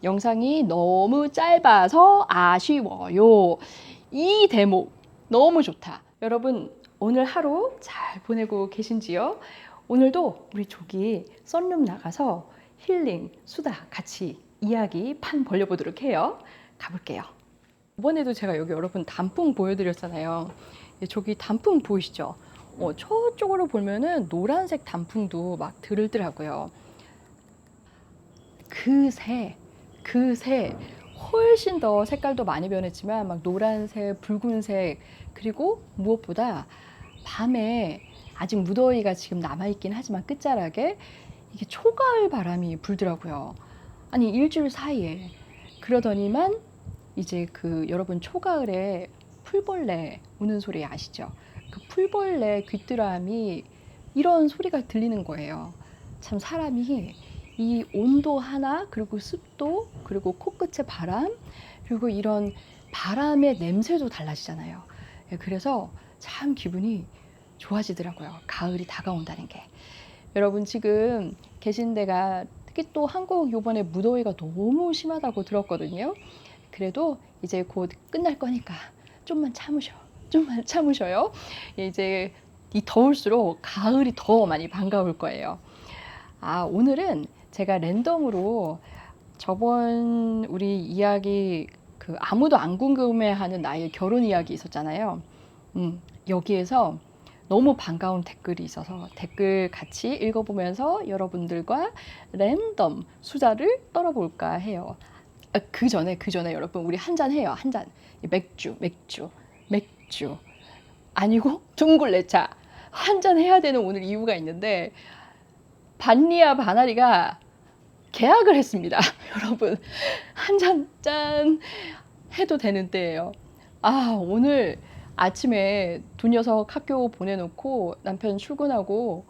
영상이 너무 짧아서 아쉬워요. 이 대목 너무 좋다. 여러분 오늘 하루 잘 보내고 계신지요? 오늘도 우리 조기 썬룸 나가서 힐링, 수다 같이 이야기 판 벌려보도록 해요. 가볼게요. 이번에도 제가 여기 여러분 단풍 보여드렸잖아요. 저기 단풍 보이시죠? 저쪽으로 보면은 노란색 단풍도 막 들더라고요. 그새 훨씬 더 색깔도 많이 변했지만 막 노란색, 붉은색, 그리고 무엇보다 밤에 아직 무더위가 지금 남아있긴 하지만 끝자락에 이게 초가을 바람이 불더라고요. 아니 일주일 사이에. 그러더니만 이제 그 여러분 초가을에 풀벌레 우는 소리 아시죠? 그 풀벌레 귀뚜라미 이런 소리가 들리는 거예요. 참 사람이 이 온도 하나, 그리고 습도, 그리고 코끝의 바람, 그리고 이런 바람의 냄새도 달라지잖아요. 그래서 참 기분이 좋아지더라고요. 가을이 다가온다는 게. 여러분 지금 계신 데가 특히 또 한국 요번에 무더위가 너무 심하다고 들었거든요. 그래도 이제 곧 끝날 거니까 좀만 참으셔요. 이제 이 더울수록 가을이 더 많이 반가울 거예요. 오늘은 제가 랜덤으로 저번 우리 이야기 그 아무도 안 궁금해하는 나의 결혼 이야기 있었잖아요. 여기에서 너무 반가운 댓글이 있어서 댓글 같이 읽어보면서 여러분들과 랜덤 수다를 떨어볼까 해요. 그 전에 여러분 우리 한 잔 해요. 한 잔. 맥주 아니고 둥글레차 한 잔 해야 되는 오늘 이유가 있는데 반리와 바나리가 계약을 했습니다. 여러분 한 잔 짠 해도 되는 때예요. 오늘 아침에 두 녀석 학교 보내놓고 남편 출근하고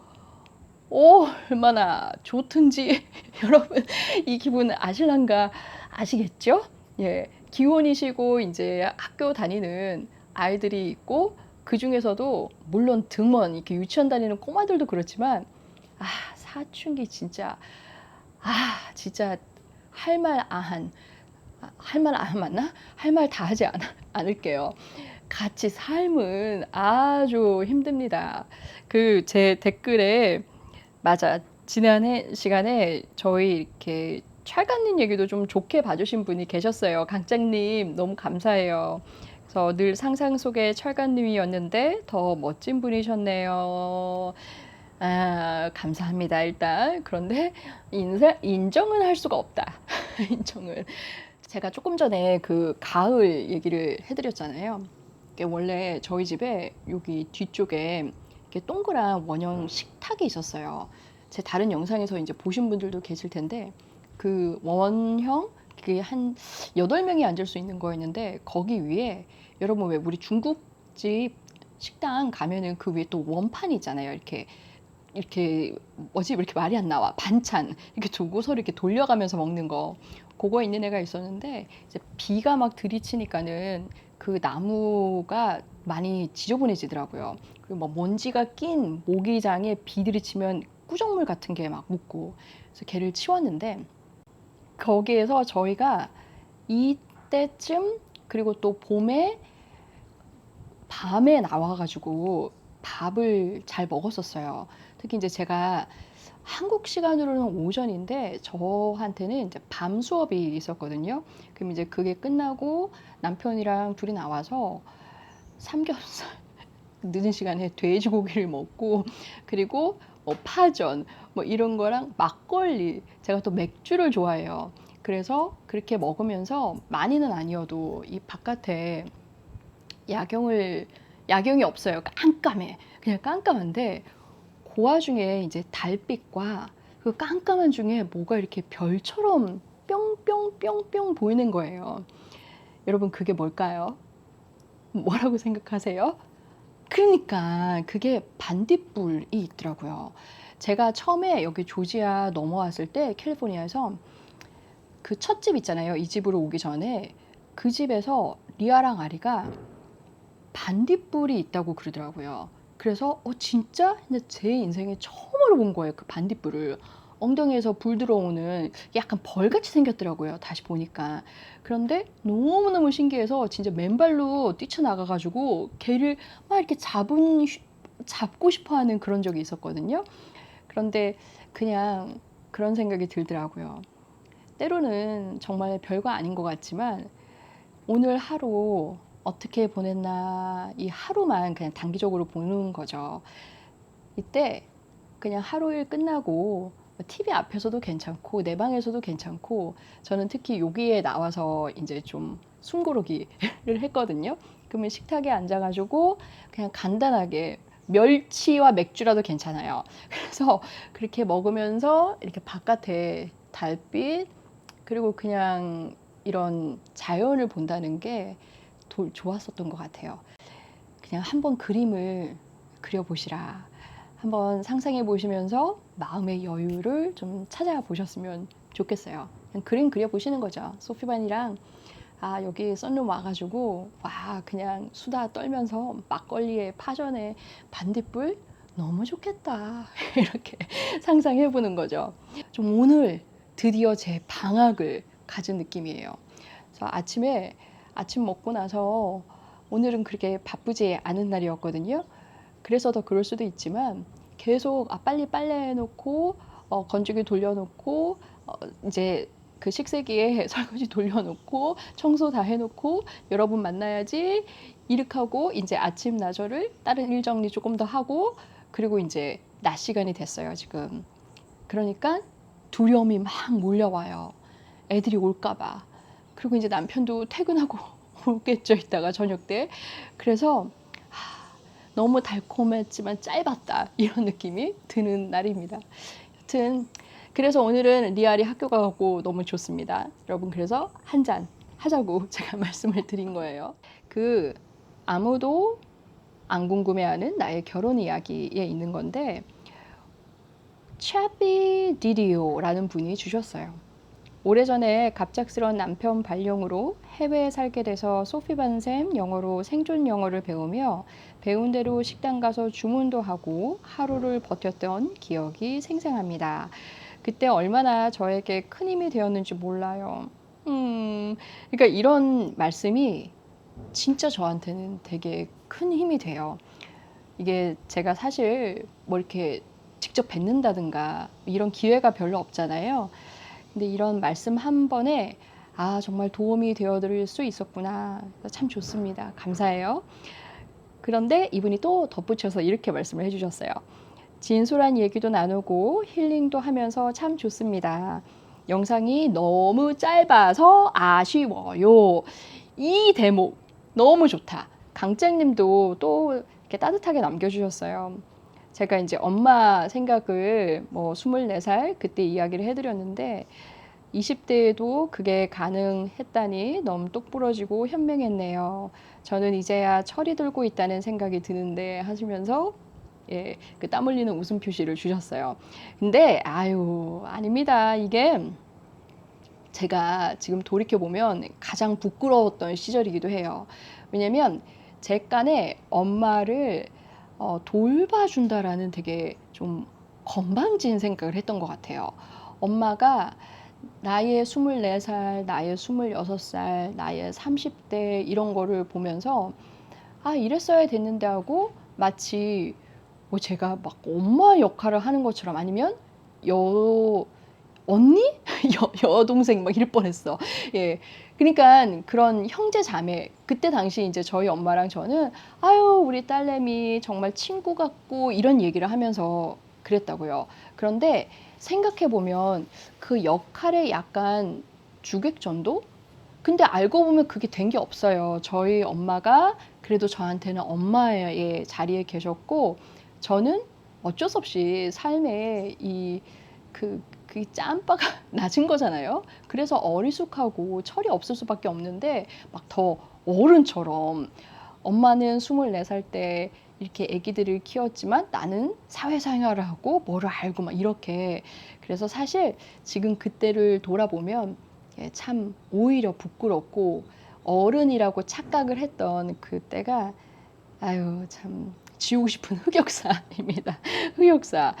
얼마나 좋든지 여러분 이 기분 아실란가 아시겠죠? 예, 기혼이시고 이제 학교 다니는 아이들이 있고 그 중에서도 물론 등원 이렇게 유치원 다니는 꼬마들도 그렇지만 사춘기 진짜 진짜 할 말 안 맞나? 할 말 다 하지 않을게요. 같이 삶은 아주 힘듭니다. 그 제 댓글에 맞아. 지난 시간에 저희 이렇게 찰간님 얘기도 좀 좋게 봐주신 분이 계셨어요. 강장님 너무 감사해요. 그래서 늘 상상 속의 철간님이었는데 더 멋진 분이셨네요. 감사합니다. 일단 그런데 인정은 할 수가 없다. 인정은. 제가 조금 전에 그 가을 얘기를 해드렸잖아요. 이게 원래 저희 집에 여기 뒤쪽에 이렇게 동그란 원형 식탁이 있었어요. 제 다른 영상에서 이제 보신 분들도 계실 텐데 그 원형 그게 한 8명이 앉을 수 있는 거였는데 거기 위에 여러분 왜 우리 중국집 식당 가면은 그 위에 또 원판이 있잖아요. 이렇게 뭐지 왜 이렇게 말이 안 나와 반찬 이렇게 두고서 이렇게 돌려가면서 먹는 거 그거 있는 애가 있었는데 이제 비가 막 들이치니까는 그 나무가 많이 지저분해지더라고요. 그리고 뭐 먼지가 낀 모기장에 비 들이치면 꾸정물 같은 게 막 묻고 그래서 걔를 치웠는데 거기에서 저희가 이때쯤 그리고 또 봄에 밤에 나와가지고 밥을 잘 먹었었어요. 특히 이제 제가 한국 시간으로는 오전인데 저한테는 이제 밤 수업이 있었거든요. 그럼 이제 그게 끝나고 남편이랑 둘이 나와서 삼겹살 늦은 시간에 돼지고기를 먹고 그리고 뭐 파전 뭐 이런 거랑 막걸리 제가 또 맥주를 좋아해요. 그래서 그렇게 먹으면서 많이는 아니어도 이 바깥에 야경이 없어요. 깜깜해. 그냥 깜깜한데 그 와중에 이제 달빛과 그 깜깜한 중에 뭐가 이렇게 별처럼 뿅뿅뿅뿅 보이는 거예요. 여러분 그게 뭘까요? 뭐라고 생각하세요? 그러니까 그게 반딧불이 있더라고요. 제가 처음에 여기 조지아 넘어왔을 때 캘리포니아에서 그 첫 집 있잖아요. 이 집으로 오기 전에 그 집에서 리아랑 아리가 반딧불이 있다고 그러더라고요. 그래서 진짜? 근데 제 인생에 처음으로 본 거예요. 그 반딧불을. 엉덩이에서 불 들어오는 약간 벌같이 생겼더라고요. 다시 보니까. 그런데 너무너무 신기해서 진짜 맨발로 뛰쳐나가가지고 걔를 막 이렇게 잡고 싶어 하는 그런 적이 있었거든요. 그런데 그냥 그런 생각이 들더라고요. 때로는 정말 별거 아닌 것 같지만 오늘 하루 어떻게 보냈나 이 하루만 그냥 단기적으로 보는 거죠. 이때 그냥 하루 일 끝나고 TV 앞에서도 괜찮고 내 방에서도 괜찮고 저는 특히 여기에 나와서 이제 좀 숨고르기를 했거든요. 그러면 식탁에 앉아가지고 그냥 간단하게 멸치와 맥주라도 괜찮아요. 그래서 그렇게 먹으면서 이렇게 바깥에 달빛 그리고 그냥 이런 자연을 본다는 게 좋았었던 것 같아요. 그냥 한번 그림을 그려보시라. 한번 상상해 보시면서 마음의 여유를 좀 찾아보셨으면 좋겠어요. 그냥 그림 그려보시는 거죠. 소피반이랑 여기 썬룸 와가지고 그냥 수다 떨면서 막걸리에 파전에 반딧불 너무 좋겠다. 이렇게 상상해 보는 거죠. 좀 오늘 드디어 제 방학을 가진 느낌이에요. 그래서 아침 먹고 나서 오늘은 그렇게 바쁘지 않은 날이었거든요. 그래서 더 그럴 수도 있지만 계속 빨리 빨래 해놓고 건조기 돌려놓고 이제 그 식세기에 설거지 돌려놓고 청소 다 해놓고 여러분 만나야지 이렇게 하고 이제 아침 나절을 다른 일 정리 조금 더 하고 그리고 이제 낮 시간이 됐어요 지금. 그러니까 두려움이 막 몰려와요. 애들이 올까봐. 그리고 이제 남편도 퇴근하고 오겠죠 이따가 저녁 때. 그래서 너무 달콤했지만 짧았다 이런 느낌이 드는 날입니다. 여튼 그래서 오늘은 리알이 학교 가고 너무 좋습니다. 여러분 그래서 한 잔 하자고 제가 말씀을 드린 거예요. 그 아무도 안 궁금해하는 나의 결혼 이야기에 있는 건데 차비 디디오라는 분이 주셨어요. 오래전에 갑작스런 남편 발령으로 해외에 살게 돼서 소피 반샘 영어로 생존 영어를 배우며 배운 대로 식당 가서 주문도 하고 하루를 버텼던 기억이 생생합니다. 그때 얼마나 저에게 큰 힘이 되었는지 몰라요. 그러니까 이런 말씀이 진짜 저한테는 되게 큰 힘이 돼요. 이게 제가 사실 뭐 이렇게 직접 뵙는다든가 이런 기회가 별로 없잖아요. 근데 이런 말씀 한 번에 정말 도움이 되어드릴 수 있었구나. 참 좋습니다. 감사해요. 그런데 이분이 또 덧붙여서 이렇게 말씀을 해주셨어요. 진솔한 얘기도 나누고 힐링도 하면서 참 좋습니다. 영상이 너무 짧아서 아쉬워요. 이 대목 너무 좋다. 강장님도 또 이렇게 따뜻하게 남겨주셨어요. 제가 이제 엄마 생각을 뭐 24살 그때 이야기를 해드렸는데 20대에도 그게 가능했다니 너무 똑부러지고 현명했네요. 저는 이제야 철이 들고 있다는 생각이 드는데 하시면서 그 땀 흘리는 웃음 표시를 주셨어요. 근데 아닙니다. 이게 제가 지금 돌이켜보면 가장 부끄러웠던 시절이기도 해요. 왜냐면 제 깐에 엄마를 돌봐준다라는 되게 좀 건방진 생각을 했던 것 같아요. 엄마가 나의 24살, 나의 26살, 나의 30대 이런 거를 보면서 이랬어야 됐는데 하고 마치 뭐 제가 막 엄마 역할을 하는 것처럼 아니면 언니? 여동생 막 이럴 뻔했어. 예. 그러니까 그런 형제 자매 그때 당시 이제 저희 엄마랑 저는 우리 딸내미 정말 친구 같고 이런 얘기를 하면서 그랬다고요. 그런데 생각해 보면 그 역할에 약간 주객전도? 근데 알고 보면 그게 된 게 없어요. 저희 엄마가 그래도 저한테는 엄마의 자리에 계셨고 저는 어쩔 수 없이 삶에 그 짬바가 낮은 거잖아요. 그래서 어리숙하고 철이 없을 수밖에 없는데 막 더 어른처럼 엄마는 24살 때 이렇게 아기들을 키웠지만 나는 사회생활을 하고 뭐를 알고 막 이렇게 그래서 사실 지금 그때를 돌아보면 참 오히려 부끄럽고 어른이라고 착각을 했던 그때가 참 지우고 싶은 흑역사입니다. 흑역사.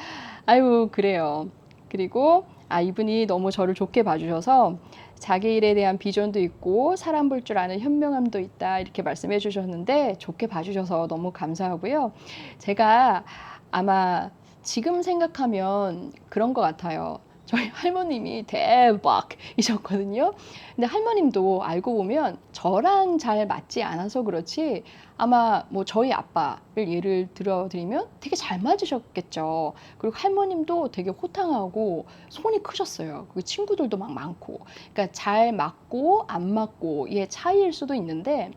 그래요. 그리고 이분이 너무 저를 좋게 봐주셔서 자기 일에 대한 비전도 있고 사람 볼 줄 아는 현명함도 있다 이렇게 말씀해 주셨는데 좋게 봐주셔서 너무 감사하고요. 제가 아마 지금 생각하면 그런 것 같아요. 저희 할머님이 대박이셨거든요. 근데 할머님도 알고 보면 저랑 잘 맞지 않아서 그렇지 아마 뭐 저희 아빠를 예를 들어드리면 되게 잘 맞으셨겠죠. 그리고 할머님도 되게 호탕하고 손이 크셨어요. 그 친구들도 막 많고. 그러니까 잘 맞고 안 맞고의 차이일 수도 있는데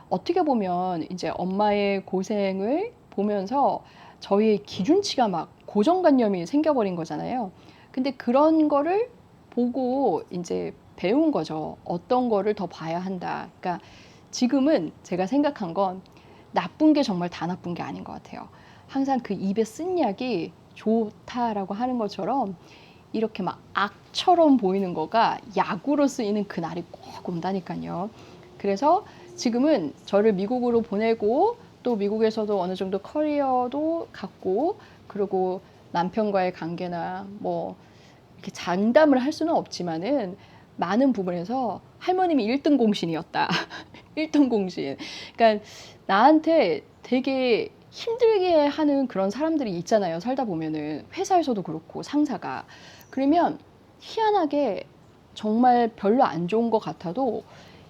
어떻게 보면 이제 엄마의 고생을 보면서 저희의 기준치가 막 고정관념이 생겨버린 거잖아요. 근데 그런 거를 보고 이제 배운 거죠. 어떤 거를 더 봐야 한다. 그러니까 지금은 제가 생각한 건 나쁜 게 정말 다 나쁜 게 아닌 것 같아요. 항상 그 입에 쓴 약이 좋다라고 하는 것처럼 이렇게 막 악처럼 보이는 거가 약으로 쓰이는 그날이 꼭 온다니까요. 그래서 지금은 저를 미국으로 보내고 또 미국에서도 어느 정도 커리어도 갖고 그리고 남편과의 관계나 뭐 이렇게 장담을 할 수는 없지만은 많은 부분에서 할머님이 1등 공신이었다. 1등 공신. 그러니까 나한테 되게 힘들게 하는 그런 사람들이 있잖아요. 살다 보면은 회사에서도 그렇고 상사가. 그러면 희한하게 정말 별로 안 좋은 것 같아도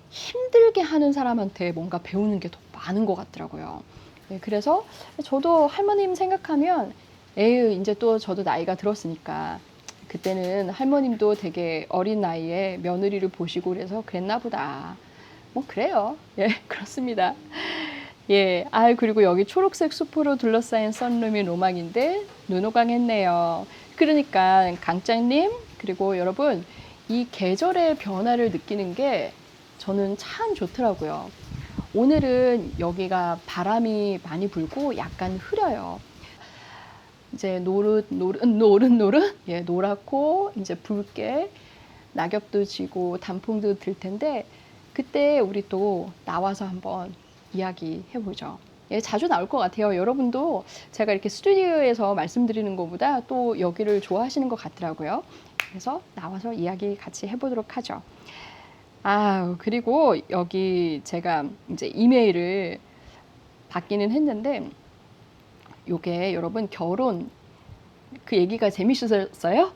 힘들게 하는 사람한테 뭔가 배우는 게 더 많은 것 같더라고요. 네, 그래서 저도 할머님 생각하면 에휴 이제 또 저도 나이가 들었으니까 그때는 할머님도 되게 어린 나이에 며느리를 보시고 그래서 그랬나 보다. 뭐 그래요. 예, 그렇습니다. 예, 그리고 여기 초록색 숲으로 둘러싸인 썬룸이 로망인데 눈호강했네요. 그러니까 강장님 그리고 여러분 이 계절의 변화를 느끼는 게 저는 참 좋더라고요. 오늘은 여기가 바람이 많이 불고 약간 흐려요. 이제 노릇노릇 예, 노랗고 이제 붉게 낙엽도 지고 단풍도 들 텐데 그때 우리 또 나와서 한번 이야기 해보죠. 예, 자주 나올 것 같아요. 여러분도 제가 이렇게 스튜디오에서 말씀드리는 것보다 또 여기를 좋아하시는 것 같더라고요. 그래서 나와서 이야기 같이 해보도록 하죠. 그리고 여기 제가 이제 이메일을 받기는 했는데 요게 여러분 결혼 그 얘기가 재밌으셨어요?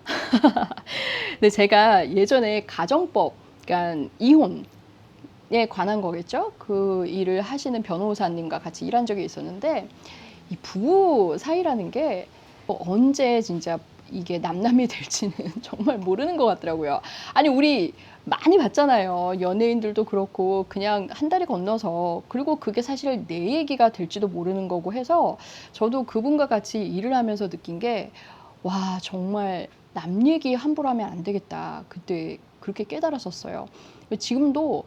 근데 제가 예전에 가정법, 그러니까 이혼에 관한 거겠죠? 그 일을 하시는 변호사님과 같이 일한 적이 있었는데 이 부부 사이라는 게 뭐 언제 진짜 이게 남남이 될지는 정말 모르는 것 같더라고요. 아니 우리 많이 봤잖아요. 연예인들도 그렇고 그냥 한 다리 건너서 그리고 그게 사실 내 얘기가 될지도 모르는 거고 해서 저도 그분과 같이 일을 하면서 느낀 게 와 정말 남 얘기 함부로 하면 안 되겠다. 그때 그렇게 깨달았었어요. 지금도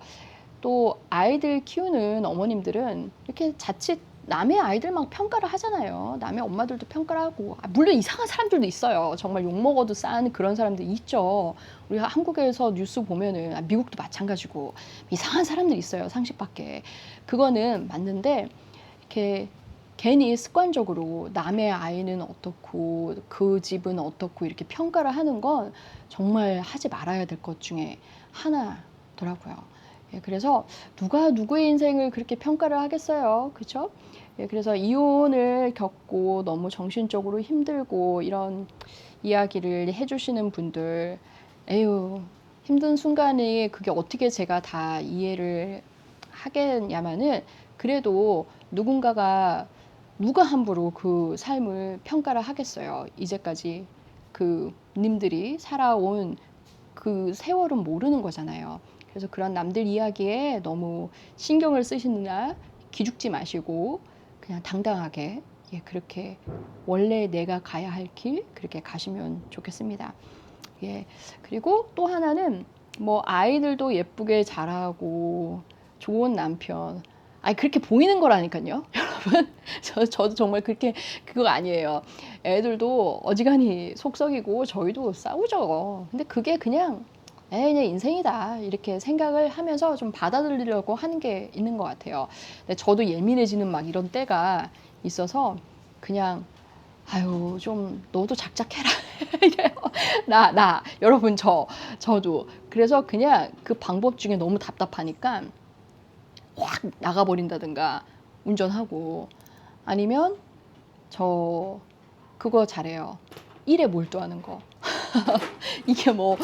또 아이들 키우는 어머님들은 이렇게 자칫 남의 아이들 막 평가를 하잖아요. 남의 엄마들도 평가를 하고. 물론 이상한 사람들도 있어요. 정말 욕먹어도 싼 그런 사람들 있죠. 우리 한국에서 뉴스 보면은, 미국도 마찬가지고. 이상한 사람들 있어요. 상식 밖에. 그거는 맞는데, 이렇게 괜히 습관적으로 남의 아이는 어떻고, 그 집은 어떻고, 이렇게 평가를 하는 건 정말 하지 말아야 될 것 중에 하나더라고요. 예, 그래서 누가 누구의 인생을 그렇게 평가를 하겠어요. 그렇죠? 예, 그래서 이혼을 겪고 너무 정신적으로 힘들고 이런 이야기를 해주시는 분들, 에휴, 힘든 순간에 그게 어떻게 제가 다 이해를 하겠냐마는 그래도 누군가가 누가 함부로 그 삶을 평가를 하겠어요. 이제까지 그 님들이 살아온 그 세월은 모르는 거잖아요. 그래서 그런 남들 이야기에 너무 신경을 쓰시느라 기죽지 마시고 그냥 당당하게 예, 그렇게 원래 내가 가야 할 길 그렇게 가시면 좋겠습니다. 예, 그리고 또 하나는 뭐 아이들도 예쁘게 자라고 좋은 남편 그렇게 보이는 거라니까요. 여러분 저도 정말 그렇게 그거 아니에요. 애들도 어지간히 속썩이고 저희도 싸우죠. 근데 그게 그냥 그냥 인생이다 이렇게 생각을 하면서 좀 받아들이려고 하는 게 있는 것 같아요. 근데 저도 예민해지는 막 이런 때가 있어서 그냥 아유, 좀 너도 작작해라. 이래요. 여러분, 저도. 그래서 그냥 그 방법 중에 너무 답답하니까 확 나가버린다든가 운전하고, 아니면 저 그거 잘해요. 일에 몰두하는 거. 이게 뭐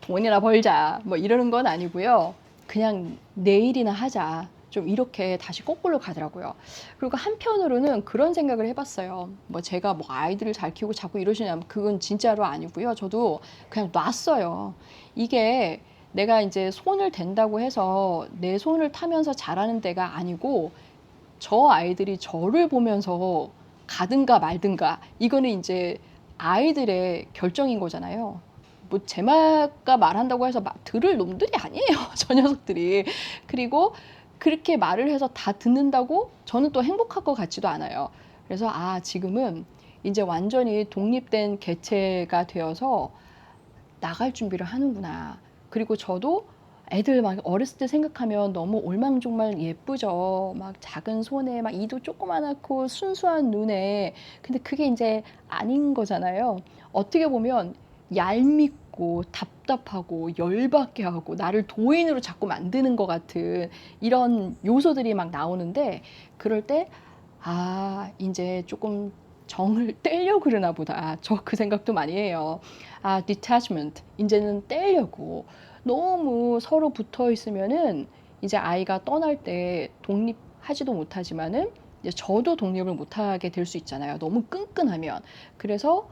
돈이나 벌자 뭐 이러는 건 아니고요. 그냥 내일이나 하자. 좀 이렇게 다시 거꾸로 가더라고요. 그리고 한편으로는 그런 생각을 해봤어요. 뭐 제가 뭐 아이들을 잘 키우고 자꾸 이러시냐면 그건 진짜로 아니고요. 저도 그냥 놨어요. 이게 내가 이제 손을 댄다고 해서 내 손을 타면서 자라는 데가 아니고, 저 아이들이 저를 보면서 가든가 말든가, 이거는 이제 아이들의 결정인 거잖아요. 뭐 제가 말한다고 해서 들을 놈들이 아니에요. 저 녀석들이. 그리고 그렇게 말을 해서 다 듣는다고 저는 또 행복할 것 같지도 않아요. 그래서 지금은 이제 완전히 독립된 개체가 되어서 나갈 준비를 하는구나. 그리고 저도 애들 막 어렸을 때 생각하면 너무 올망졸망 예쁘죠. 막 작은 손에 막 이도 조그만하고 순수한 눈에. 근데 그게 이제 아닌 거잖아요. 어떻게 보면 얄밉고 답답하고 열받게 하고 나를 도인으로 자꾸 만드는 것 같은 이런 요소들이 막 나오는데, 그럴 때 이제 조금 정을 떼려고 그러나 보다. 저 그 생각도 많이 해요. detachment. 이제는 떼려고. 너무 서로 붙어 있으면은 이제 아이가 떠날 때 독립하지도 못하지만은 이제 저도 독립을 못하게 될 수 있잖아요. 너무 끈끈하면. 그래서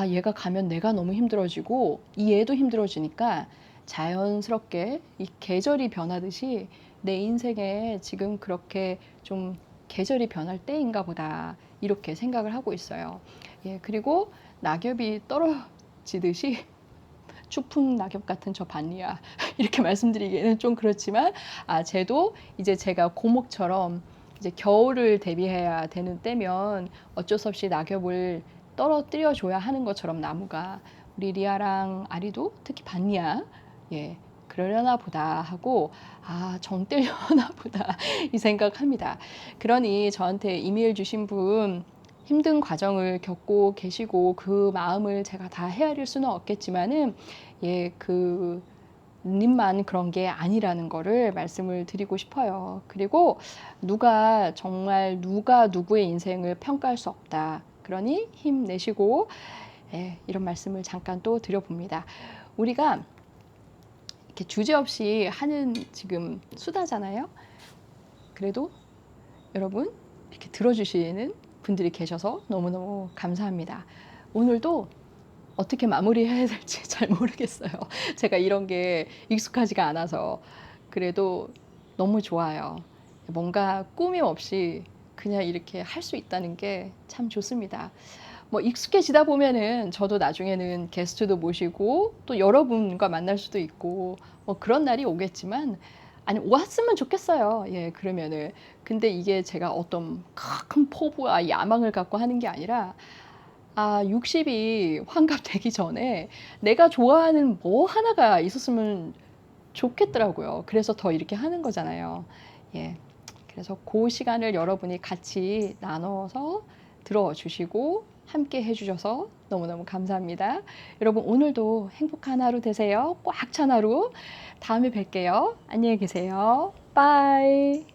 얘가 가면 내가 너무 힘들어지고 이 애도 힘들어지니까 자연스럽게 이 계절이 변하듯이 내 인생에 지금 그렇게 좀 계절이 변할 때인가 보다, 이렇게 생각을 하고 있어요. 예, 그리고 낙엽이 떨어지듯이 추풍 낙엽 같은 저 반리야. 이렇게 말씀드리기에는 좀 그렇지만, 쟤도 이제 제가 고목처럼 이제 겨울을 대비해야 되는 때면 어쩔 수 없이 낙엽을 떨어뜨려 줘야 하는 것처럼, 나무가 우리 리아랑 아리도 특히 반리야, 예, 그러려나 보다 하고, 정 떼려나 보다 이 생각합니다. 그러니 저한테 이메일 주신 분, 힘든 과정을 겪고 계시고 그 마음을 제가 다 헤아릴 수는 없겠지만은, 님만 그런 게 아니라는 거를 말씀을 드리고 싶어요. 그리고 정말 누가 누구의 인생을 평가할 수 없다. 그러니 힘내시고, 이런 말씀을 잠깐 또 드려봅니다. 우리가 이렇게 주제없이 하는 지금 수다잖아요. 그래도 여러분 이렇게 들어주시는 분들이 계셔서 너무너무 감사합니다. 오늘도 어떻게 마무리해야 될지 잘 모르겠어요. 제가 이런 게 익숙하지가 않아서. 그래도 너무 좋아요. 뭔가 꾸밈 없이 그냥 이렇게 할 수 있다는 게 참 좋습니다. 뭐 익숙해지다 보면은 저도 나중에는 게스트도 모시고 또 여러분과 만날 수도 있고 뭐 그런 날이 오겠지만, 아니 왔으면 좋겠어요. 예, 그러면은. 근데 이게 제가 어떤 큰 포부와 야망을 갖고 하는 게 아니라, 60이 환갑되기 전에 내가 좋아하는 뭐 하나가 있었으면 좋겠더라고요. 그래서 더 이렇게 하는 거잖아요. 예. 그래서 그 시간을 여러분이 같이 나눠서 들어주시고 함께 해주셔서 너무너무 감사합니다. 여러분, 오늘도 행복한 하루 되세요. 꽉 찬 하루. 다음에 뵐게요. 안녕히 계세요. 빠이.